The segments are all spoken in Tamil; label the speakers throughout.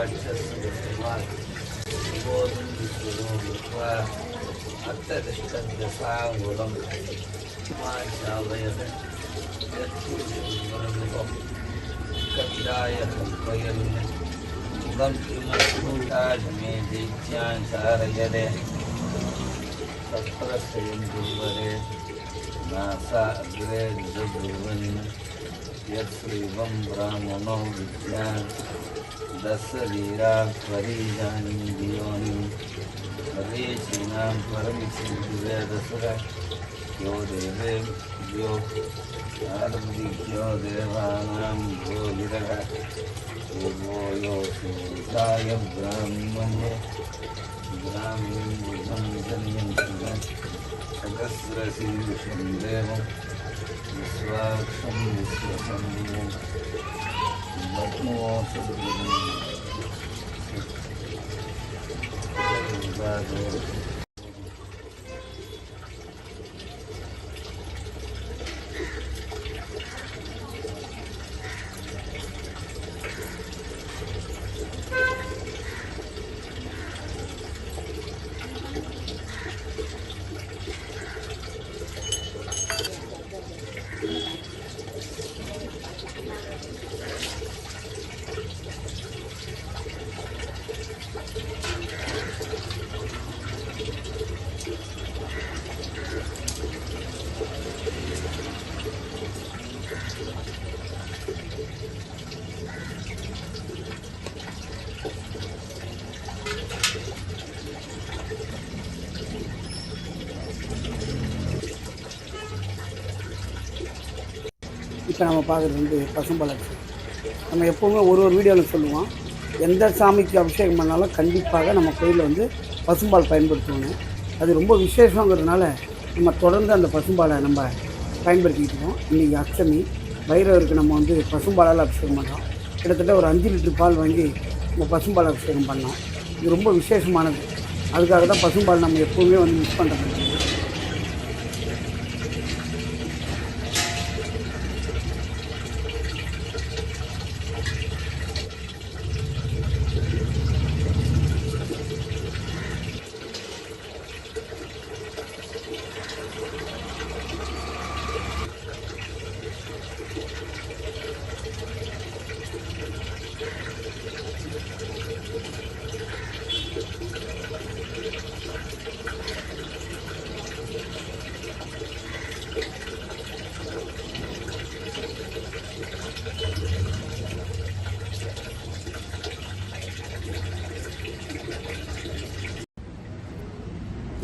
Speaker 1: राक्षसवान् बोधं विश्वरूपा अर्थदष्टदशाङ्गुलं माशावयत् यत्पुरुषं कपिलाय कल्पयन् मुगं किमस्फुटाशमे दैत्यान् सारयदे तत्प्रस्थयं दुर्वरे नासा अग्रे निजब्रुवन् यत्श्रीवं ब्राह्मणो विद्यान् दशवीरा परिजानी दियोनि हरेशीनां परमिषिवेदसुर यो देवेभ्यो नारदीभ्यो देवानां यो विरः देवो यो सूताय ब्राह्मणे ब्राह्मीं बुधं जन्यं सहस्रशीर्षं देवं विश्वाक्षं विश्वसंभुवं पद्मो
Speaker 2: இப்போ நம்ம பார்க்குறது வந்து பசும்பால் அபிஷேகம். நம்ம எப்போவுமே ஒரு வீடியோவில் சொல்லுவோம், எந்த சாமிக்கு அபிஷேகம் பண்ணாலும் கண்டிப்பாக நம்ம கோயிலில் வந்து பசும்பால் பயன்படுத்துவோம். அது ரொம்ப விசேஷங்கிறதுனால நம்ம தொடர்ந்து அந்த பசும்பாலை நம்ம பயன்படுத்திக்கிட்டு இருக்கோம். இன்றைக்கி அஷ்டமி, பைரவருக்கு நம்ம வந்து பசும்பாலால் அபிஷேகம் பண்ணுறோம். கிட்டத்தட்ட ஒரு 5 லிட்டர் பால் வாங்கி நம்ம பசும்பால் அபிஷேகம் பண்ணோம். இது ரொம்ப விசேஷமானது. அதுக்காக தான் பசும்பால் நம்ம எப்போவுமே வந்து மிஸ் பண்ணுறது.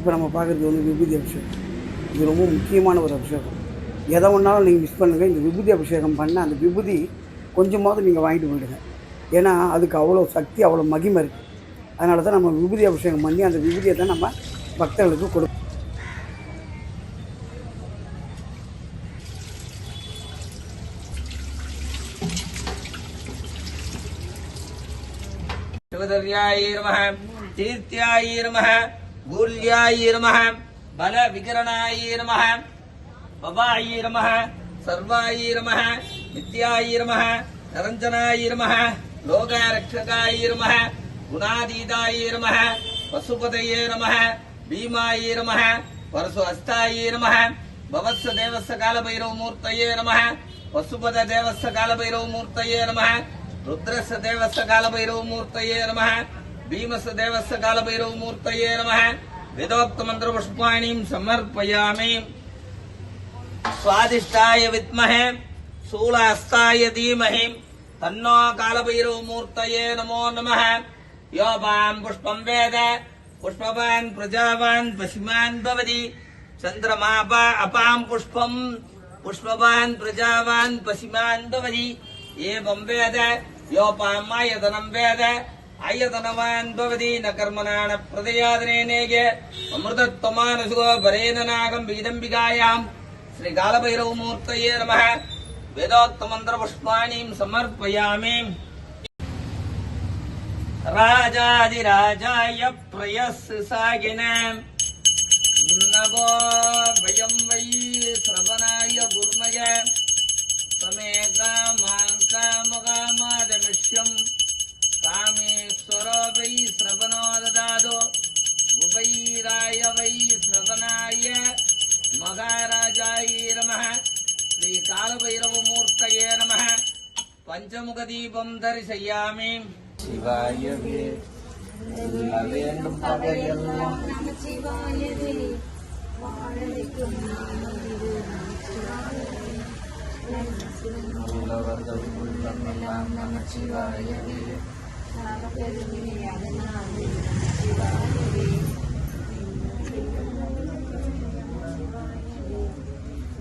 Speaker 2: இப்போ நம்ம பார்க்குறது வந்து விபூதி அபிஷேகம். இது ரொம்ப முக்கியமான ஒரு அபிஷேகம். எதை ஒன்றாலும் நீங்கள் மிஸ் பண்ணுங்கள். இந்த விபூதி அபிஷேகம் பண்ண அந்த விபூதி கொஞ்சமாவது நீங்கள் வாங்கிட்டு போயிடுங்க. ஏன்னா அதுக்கு அவ்வளோ சக்தி, அவ்வளோ மகிமை இருக்குது. அதனால தான் நம்ம விபூதி அபிஷேகம் பண்ணி அந்த விபூதியை தான் நம்ம பக்தர்களுக்கு கொடுப்போம்.
Speaker 1: गूल्याय नमः बल विकरणाय नमः बबाय नमः सर्वाय नमः नित्याय नमः निरंजनाय नमः लोकरक्षकाय नमः गुणातीताय नमः पशुपतये नमः भीमाय नमः परशु हस्ताय नमः भवत्स देवस्य कालभैरव मूर्तये नमः पशुपत देवस्य कालभैरव मूर्तये नमः रुद्रस्य देवस्य कालभैरव मूर्तये नमः भीमस्य देवस्य कालभैरव मूर्तये नमः वेदोक्त मंत्र पुष्पाणीं समर्पयामि स्वादिष्टाय विद्महे शूलास्ताय धीमहि तन्नो कालभैरव मूर्तये नमो नमः यो वां पुष्पं वेद पुष्पवान् प्रजावान् पश्चिमान् भवति चन्द्रमा अपां पुष्पं पुष्पवान् प्रजावान् पश्चिमान् भवति एवं वेद यो पामायतनं वेद आयतनवान् भवति न कर्मणा न प्रदयादनेनेग अमृतत्वमानसुगो वरेण नागं विदम्बिकायां श्रीकालभैरवमूर्तये नमः वेदोक्तमन्त्रपुष्पाणीं समर्पयामि राजाधिराजाय प्रयस्सागिने नमो वयं वै श्रवणाय गुर्मय समे कामां कामकामादमिष्यं कामे श्रवणो ददातु उपैराय वै श्रवणाय महाराजाय नमः श्री कालभैरवमूर्तये नमः पंचमुखदीपं दर्शयामि शिवाय வேண்டும் பகையெல்லாம்
Speaker 3: நமச்சிவாயவே வாழவைக்கும்
Speaker 1: உலகர்கள் உள்ளமெல்லாம் நமச்சிவாயவே
Speaker 3: பெருமை அதனால் நமச்சிவாயவே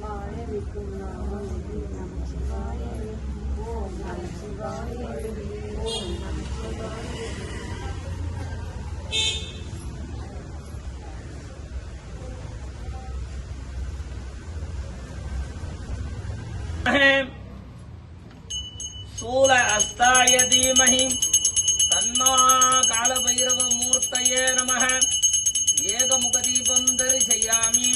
Speaker 3: வாழவைக்கும் நாமம் நமச்சிவாயவே ஓம் நமச்சிவாயவே ஓம் நமச்சிவாயவே.
Speaker 1: शूल अस्ताय धीमहि तन्नो कालभैरवमूर्तये नमः एकमुखदीपं दर्शयामि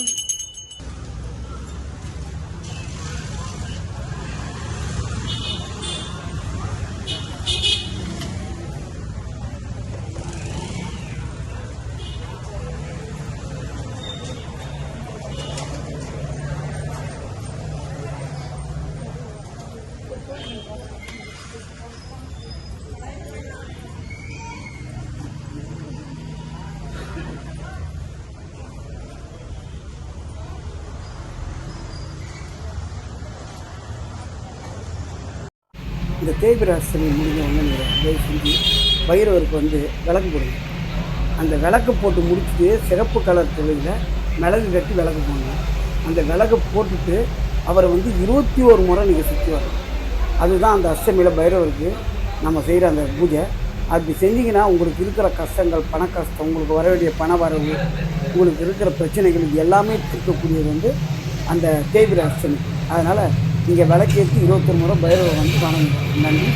Speaker 2: இந்த தேய்பிரை அஷ்டமி முடிஞ்ச உடனே நீங்கள் தயவு செஞ்சு பைரவருக்கு வந்து விளக்கு போடுங்க. அந்த விளக்கு போட்டு முடிச்சுட்டு சிகப்பு கலர் துளையில் மிளகு கட்டி விளக்கு போடுங்க. அந்த விளக்கு போட்டுட்டு அவரை வந்து 21 முறை நீங்கள் சுற்றி வரணும். அதுதான் அந்த அஷ்டமியில் பைரவருக்கு நம்ம செய்கிற அந்த பூஜை. அப்படி செஞ்சிங்கன்னா உங்களுக்கு இருக்கிற கஷ்டங்கள், பண கஷ்டம், உங்களுக்கு வர வேண்டிய பண வரவு, உங்களுக்கு இருக்கிற பிரச்சனைகள் இது எல்லாமே தீர்க்கக்கூடியது வந்து அந்த தேய்பிரை அஷ்டமி. அதனால் நீங்கள் விளக்கேற்றி 21 முறை பைரவர் வந்து வணங்குங்க. நன்றி.